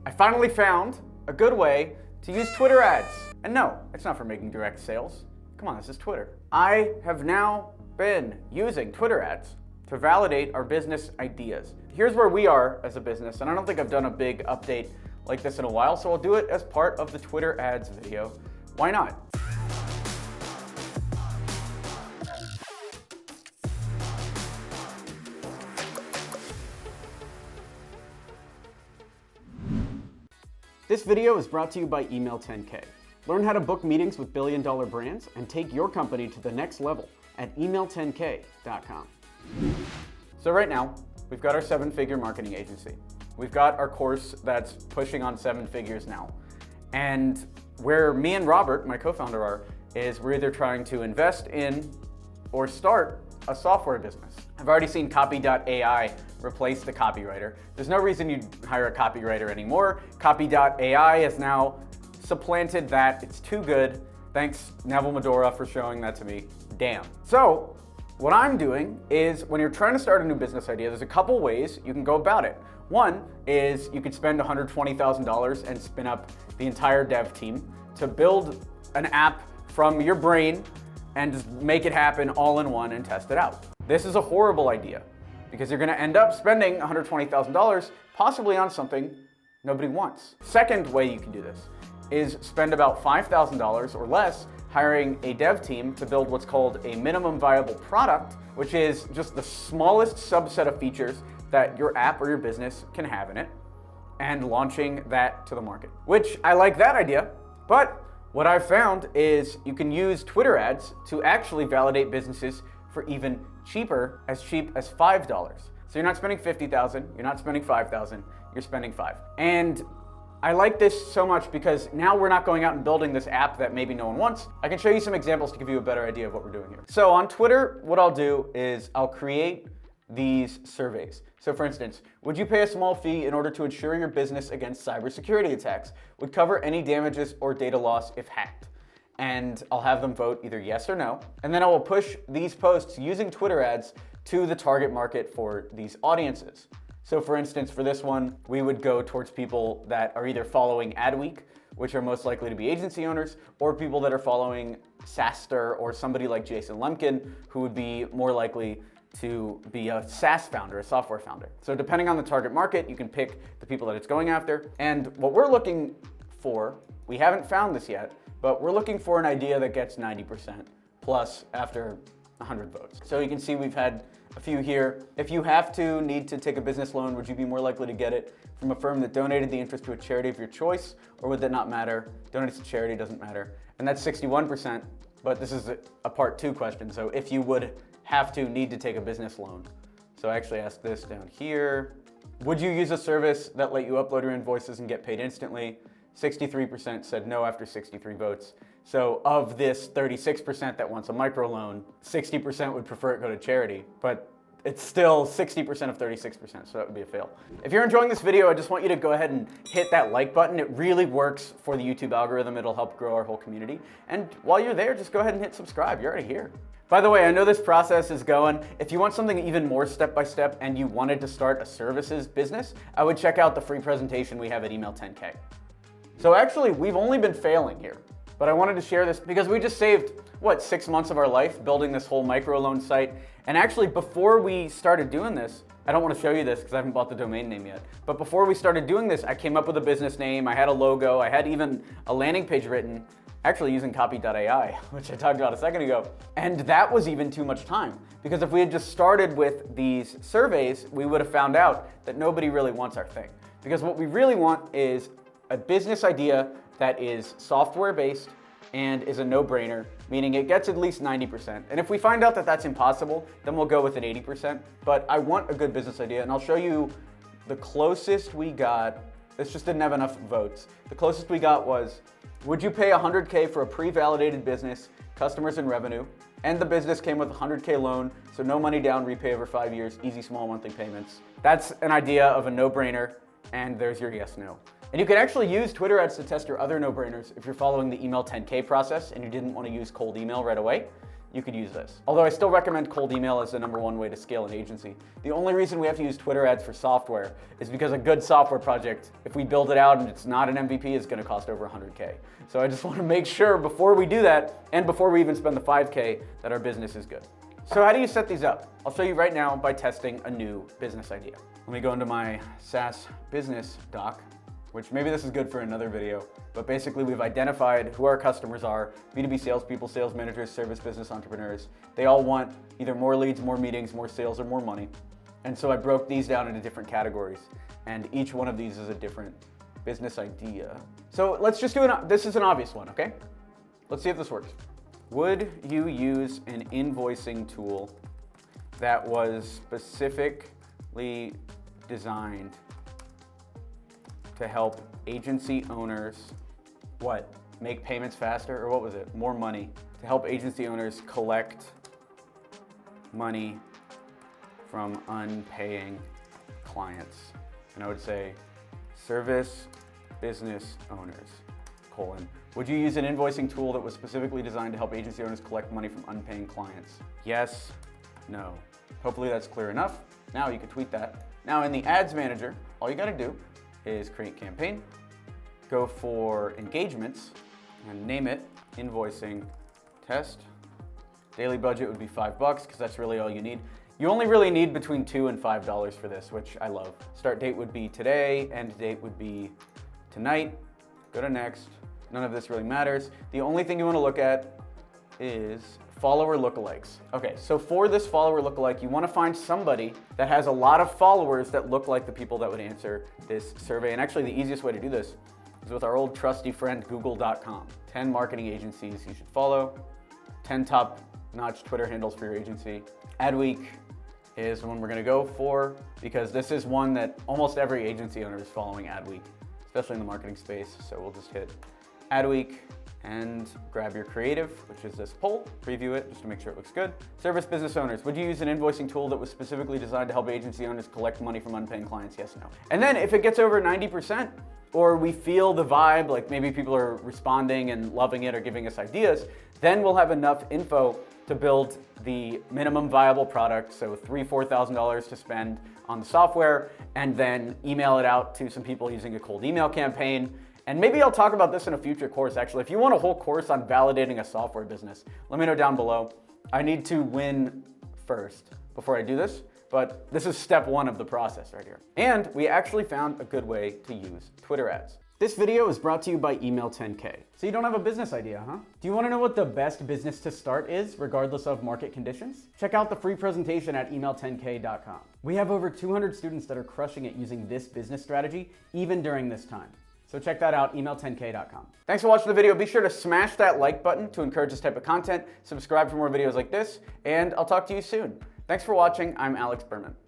I finally found a good way to use Twitter ads. And no, it's not for making direct sales. Come on, this is Twitter. I have now been using Twitter ads to validate our business ideas. Here's where we are as a business, and I don't think I've done a big update like this in a while, so I'll do it as part of the Twitter ads video. Why not? This video is brought to you by Email 10K. Learn how to book meetings with billion-dollar brands and take your company to the next level at email10k.com. So right now, we've got our 7-figure marketing agency. We've got our course that's pushing on 7 figures now. And where me and Robert, my co-founder, are, is we're either trying to invest in or start a software business. I've already seen copy.ai replace the copywriter. There's no reason you'd hire a copywriter anymore. Copy.ai has now supplanted that. It's too good. Thanks, Neville Medora, for showing that to me. Damn. So what I'm doing is when you're trying to start a new business idea, there's a couple ways you can go about it. One is you could spend $120,000 and spin up the entire dev team to build an app from your brain and just make it happen all in one and test it out. This is a horrible idea because you're gonna end up spending $120,000 possibly on something nobody wants. Second way you can do this is spend about $5,000 or less hiring a dev team to build what's called a minimum viable product, which is just the smallest subset of features that your app or your business can have in it, and launching that to the market. Which I like that idea, but what I've found is you can use Twitter ads to actually validate businesses for even cheaper, as cheap as $5. So you're not spending $50,000, you're not spending $5,000, you're spending $5. And I like this so much because now we're not going out and building this app that maybe no one wants. I can show you some examples to give you a better idea of what we're doing here. So on Twitter, what I'll do is I'll create these surveys. So for instance, would you pay a small fee in order to insure your business against cybersecurity attacks? Would cover any damages or data loss if hacked? And I'll have them vote either yes or no. And then I will push these posts using Twitter ads to the target market for these audiences. So for instance, for this one, we would go towards people that are either following Adweek, which are most likely to be agency owners, or people that are following SaaStr or somebody like Jason Lemkin, who would be more likely to be a SaaS founder, a software founder. So depending on the target market, you can pick the people that it's going after. And what we're looking for, we haven't found this yet, but we're looking for an idea that gets 90% plus after 100 votes. So you can see we've had a few here. If you need to take a business loan, would you be more likely to get it from a firm that donated the interest to a charity of your choice, or would that not matter? Donated to charity doesn't matter. And that's 61%, but this is a part 2 question. So if you would need to take a business loan. So I actually asked this down here. Would you use a service that let you upload your invoices and get paid instantly? 63% said no after 63 votes. So of this 36% that wants a microloan, 60% would prefer it go to charity, but it's still 60% of 36%, so that would be a fail. If you're enjoying this video, I just want you to go ahead and hit that like button. It really works for the YouTube algorithm. It'll help grow our whole community. And while you're there, just go ahead and hit subscribe. You're already here. By the way, I know this process is going. If you want something even more step-by-step and you wanted to start a services business, I would check out the free presentation we have at Email 10K. So actually, we've only been failing here, but I wanted to share this because we just saved, 6 months of our life building this whole microloan site. And actually, before we started doing this, I don't want to show you this because I haven't bought the domain name yet, but before we started doing this, I came up with a business name, I had a logo, I had even a landing page written, actually using copy.ai, which I talked about a second ago. And that was even too much time, because if we had just started with these surveys, we would have found out that nobody really wants our thing. Because what we really want is a business idea that is software-based and is a no-brainer, meaning it gets at least 90%. And if we find out that that's impossible, then we'll go with an 80%. But I want a good business idea, and I'll show you the closest we got. This just didn't have enough votes. The closest we got was, would you pay $100K for a pre-validated business, customers and revenue? And the business came with a $100K loan, so no money down, repay over 5 years, easy small monthly payments. That's an idea of a no-brainer, and there's your yes, no. And you can actually use Twitter ads to test your other no-brainers if you're following the Email 10K process and you didn't want to use cold email right away. you could use this. Although I still recommend cold email as the #1 way to scale an agency. The only reason we have to use Twitter ads for software is because a good software project, if we build it out and it's not an MVP, is gonna cost over 100K. So I just wanna make sure before we do that, and before we even spend the 5K, that our business is good. So how do you set these up? I'll show you right now by testing a new business idea. Let me go into my SaaS business doc, which maybe this is good for another video, but basically we've identified who our customers are: B2B salespeople, sales managers, service business entrepreneurs. They all want either more leads, more meetings, more sales, or more money. And so I broke these down into different categories, and each one of these is a different business idea. So let's just do this is an obvious one, okay? Let's see if this works. Would you use an invoicing tool that was specifically designed to help agency owners, what? Make payments faster, or what was it? More money. To help agency owners collect money from unpaying clients. And I would say service business owners, colon. Would you use an invoicing tool that was specifically designed to help agency owners collect money from unpaying clients? Yes, no. Hopefully that's clear enough. Now you can tweet that. Now in the ads manager, all you gotta do is create campaign, go for engagements, and name it invoicing test. Daily budget would be $5 because that's really all you need. You only really need between $2 and $5 for this, which I love. Start date would be today, end date would be tonight. Go to next. None of this really matters. The only thing you want to look at is follower lookalikes. Okay, so for this follower lookalike, you want to find somebody that has a lot of followers that look like the people that would answer this survey. And actually the easiest way to do this is with our old trusty friend, google.com. 10 marketing agencies you should follow, 10 top-notch Twitter handles for your agency. Adweek is the one we're gonna go for because this is one that almost every agency owner is following Adweek, especially in the marketing space. So we'll just hit Adweek and grab your creative, which is this poll, preview it just to make sure it looks good. Service business owners, would you use an invoicing tool that was specifically designed to help agency owners collect money from unpaying clients? Yes, no. And then if it gets over 90%, or we feel the vibe, like maybe people are responding and loving it or giving us ideas, then we'll have enough info to build the minimum viable product, so $3,000, $4,000 to spend on the software, and then email it out to some people using a cold email campaign. And maybe I'll talk about this in a future course, actually. If you want a whole course on validating a software business, let me know down below. I need to win first before I do this, but this is step 1 of the process right here. And we actually found a good way to use Twitter ads. This video is brought to you by Email 10K. So you don't have a business idea, huh? Do you want to know what the best business to start is, regardless of market conditions? Check out the free presentation at email10k.com. We have over 200 students that are crushing it using this business strategy, even during this time. So check that out, email10k.com. Thanks for watching the video. Be sure to smash that like button to encourage this type of content, subscribe for more videos like this, and I'll talk to you soon. Thanks for watching. I'm Alex Berman.